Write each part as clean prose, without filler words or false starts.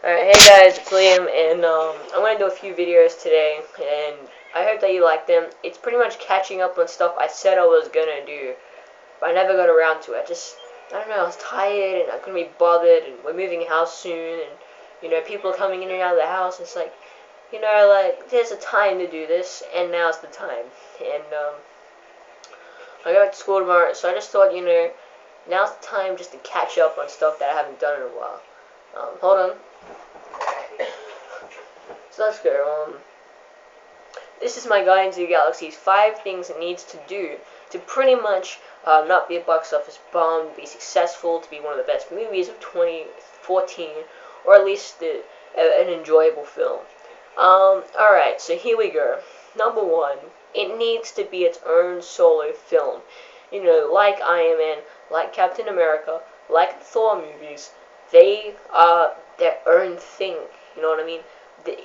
Alright, hey guys, it's Liam, and I'm going to do a few videos today, and I hope that you like them. It's pretty much catching up on stuff I said I was going to do, but I never got around to it. I don't know, I was tired, and I couldn't be bothered, and we're moving house soon, and, people are coming in and out of the house. It's like, there's a time to do this, and now's the time. And, I go back to school tomorrow, so I just thought, now's the time just to catch up on stuff that I haven't done in a while. Hold on. So let's go. This is my guide to the Galaxy's 5 things it needs to do to pretty much not be a box office bomb, be successful, to be one of the best movies of 2014, or at least an enjoyable film. Alright, so here we go. Number 1, it needs to be its own solo film. Like Iron Man, like Captain America, like the Thor movies, they are their own thing, you know what I mean?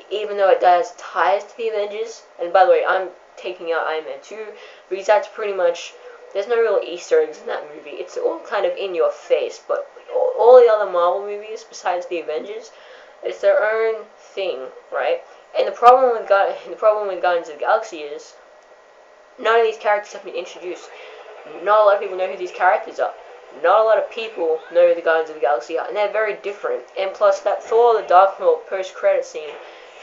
Even though it does ties to the Avengers, and by the way, I'm taking out Iron Man 2, because that's pretty much, there's no real Easter eggs in that movie. It's all kind of in your face, but all the other Marvel movies, besides the Avengers, it's their own thing, right? And the problem with Guardians of the Galaxy is, none of these characters have been introduced. Not a lot of people know who these characters are. Not a lot of people know who the Guardians of the Galaxy are, and they're very different. And plus, that Thor: The Dark World post-credit scene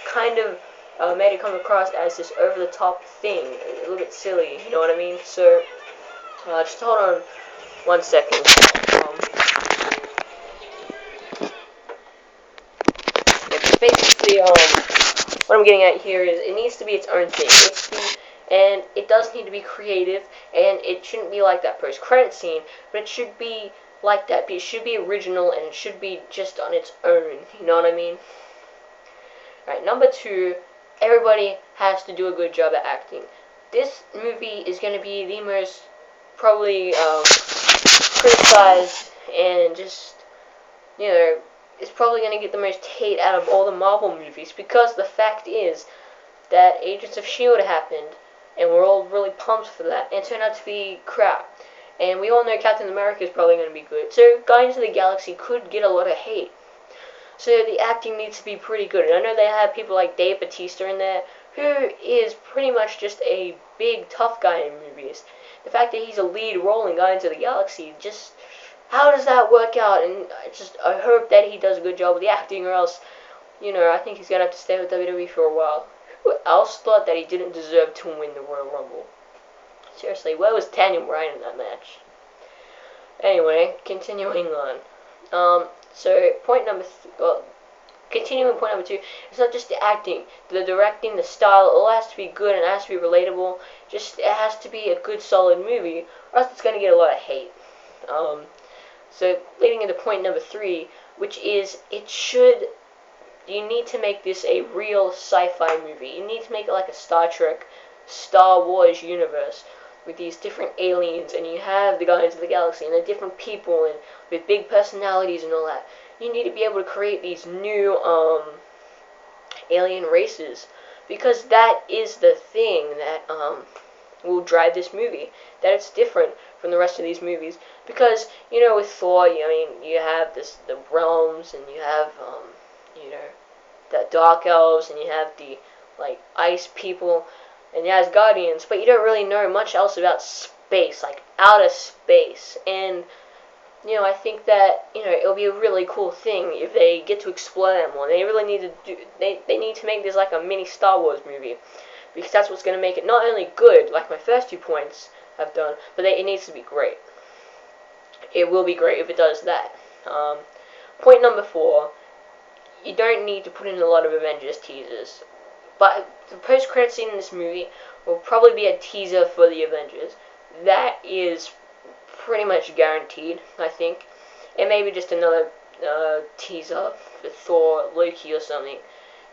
kind of made it come across as this over-the-top thing, a little bit silly, you know what I mean? So, just hold on 1 second. Basically, what I'm getting at here is it needs to be its own thing. And it does need to be creative, and it shouldn't be like that post-credit scene, but it should be like that. It should be original, and it should be just on its own, you know what I mean? Alright, number 2, everybody has to do a good job at acting. This movie is going to be the most probably criticized, and just, it's probably going to get the most hate out of all the Marvel movies, because the fact is that Agents of S.H.I.E.L.D. happened, and we're all really pumped for that, and it turned out to be crap. And we all know Captain America is probably going to be good, so Guardians of the Galaxy could get a lot of hate. So the acting needs to be pretty good, and I know they have people like Dave Bautista in there, who is pretty much just a big tough guy in movies. The fact that he's a lead role in Guardians of the Galaxy, just, how does that work out? And I hope that he does a good job with the acting, or else, I think he's going to have to stay with WWE for a while. Who else thought that he didn't deserve to win the Royal Rumble? Seriously, where was Daniel Bryan in that match? Anyway, continuing on. So continuing point number 2, it's not just the acting, the directing, the style, it all has to be good and it has to be relatable. It has to be a good, solid movie, or else it's going to get a lot of hate. So leading into point number 3, which is you need to make this a real sci-fi movie. You need to make it like a Star Trek, Star Wars universe with these different aliens, and you have the Guardians of the Galaxy, and the different people, and with big personalities and all that. You need to be able to create these new alien races, because that is the thing that will drive this movie. That it's different from the rest of these movies, because with Thor, you have the realms, and you have the dark elves, and you have the ice people, and you have Guardians, but you don't really know much else about space, like outer space. And I think that it'll be a really cool thing if they get to explore that more. They really need to they need to make this like a mini Star Wars movie, because that's what's going to make it not only good, like my first 2 points have done, but it needs to be great. It will be great if it does that. Point number 4, you don't need to put in a lot of Avengers teasers, but the post-credit scene in this movie will probably be a teaser for the Avengers. That is pretty much guaranteed, I think. And maybe just another teaser for Thor, Loki, or something.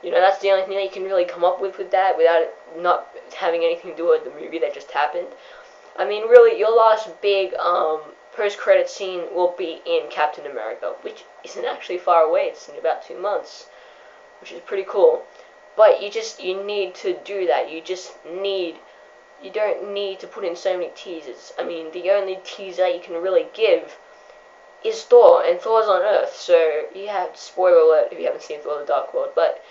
That's the only thing that you can really come up with that, without it not having anything to do with the movie that just happened. I mean, really, your last big post-credit scene will be in Captain America, which isn't actually far away. It's in about 2 months, which is pretty cool. But you need to do that. You don't need to put in so many teasers. I mean, the only teaser you can really give is Thor, and Thor's on Earth. So you have, spoiler alert if you haven't seen Thor: The Dark World, but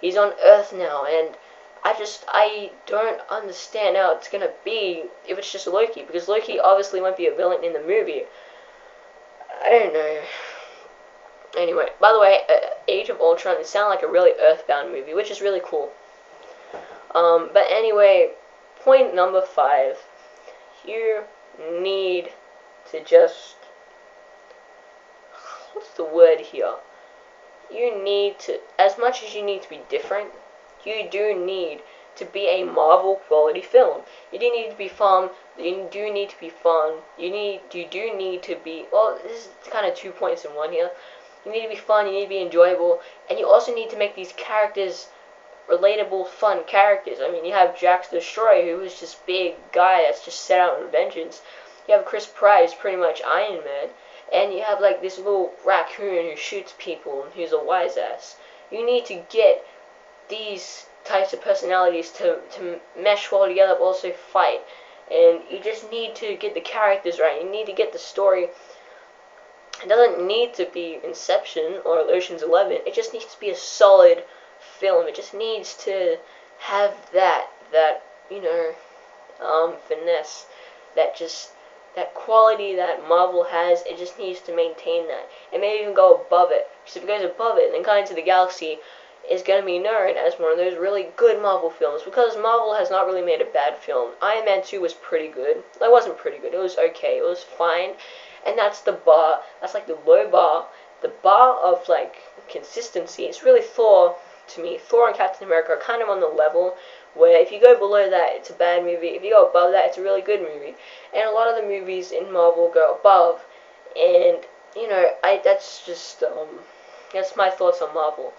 he's on Earth now, and I don't understand how it's gonna be if it's just Loki, because Loki obviously won't be a villain in the movie. I don't know. Anyway, by the way, Age of Ultron, it sounded like a really Earthbound movie, which is really cool. But anyway, point number 5. You need to just, what's the word here? You need to, as much as you need to be different, you do need to be a Marvel quality film. You do need to be fun. You do need to be fun. You do need to be, well, this is kind of 2 points in one here. You need to be fun, you need to be enjoyable, and you also need to make these characters relatable, fun characters. I mean, you have Drax the Destroyer, who is this big guy that's just set out on vengeance. You have Chris Pratt, who's pretty much Iron Man. And you have, like, this little raccoon who shoots people and who's a wise ass. You need to get these types of personalities to mesh well together, but also fight. And you just need to get the characters right. You need to get the story. It doesn't need to be Inception or Ocean's 11. It just needs to be a solid film. It just needs to have that finesse, that quality that Marvel has. It just needs to maintain that, and maybe even go above it. Because if it goes above it, then Guardians of the Galaxy is going to be known as one of those really good Marvel films, because Marvel has not really made a bad film. Iron Man 2 was pretty good. It wasn't pretty good. It was okay. It was fine. And that's the bar. That's like the low bar. The bar of, like, consistency. It's really Thor, to me. Thor and Captain America are kind of on the level where if you go below that, it's a bad movie. If you go above that, it's a really good movie. And a lot of the movies in Marvel go above. And, that's just, that's my thoughts on Marvel.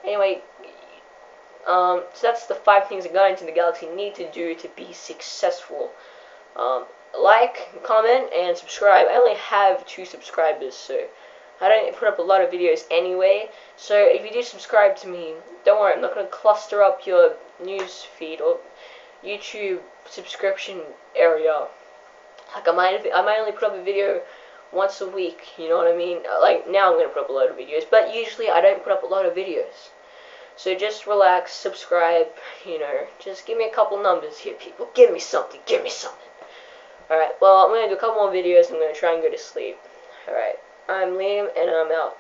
Anyway, so that's the 5 things that Guardians of the Galaxy need to do to be successful. Like, comment, and subscribe. I only have 2 subscribers, so I don't put up a lot of videos anyway. So if you do subscribe to me, don't worry, I'm not going to cluster up your news feed or YouTube subscription area. Like, I might only put up a video once a week, you know what I mean? Like, now I'm going to put up a lot of videos, but usually I don't put up a lot of videos. So just relax, subscribe, just give me a couple numbers here, people. Give me something, give me something. Alright, well, I'm going to do a couple more videos, and I'm going to try and go to sleep. Alright, I'm Liam, and I'm out.